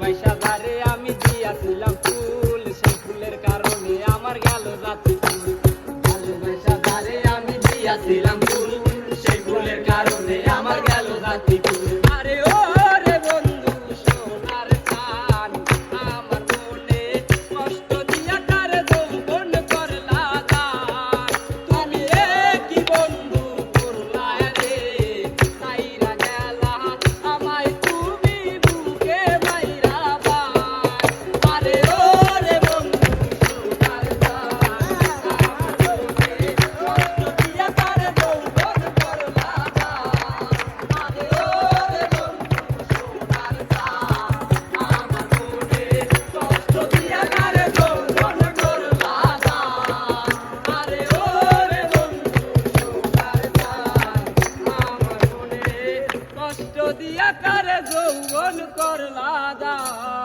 ভালোবাসা যারে আমি দিয়াছিলাম ফুল, সেই ফুলের কারণে আমার গেল জাতি কুল। ভালোবাসা যারে আমি দিয়াছিলাম ফুল, সেই ফুলের কারণে আমার গেল জাতি কুল। আরে ও রে বন্ধু সোনার চান, আমার মনে কষ্ট দিয়া কারে যৌবন করলা দান। তুমি কি বন্ধু করলা রে, সাইরা গেলা আমায় তুমি বুকে মাইরা বান। আরে ও রে বন্ধু সোনার চান, আমার মনে কষ্ট দিয়া কারে যৌবন করলা দান। আরে ও রে বন্ধু সোনার চান, আমার মনে কষ্ট দিয়া কারে যৌবন করলা দান। আরে ও রে বন্ধু সোনার চান, আমার মনে কষ্ট দিয়া কারে যৌবন করলা দান।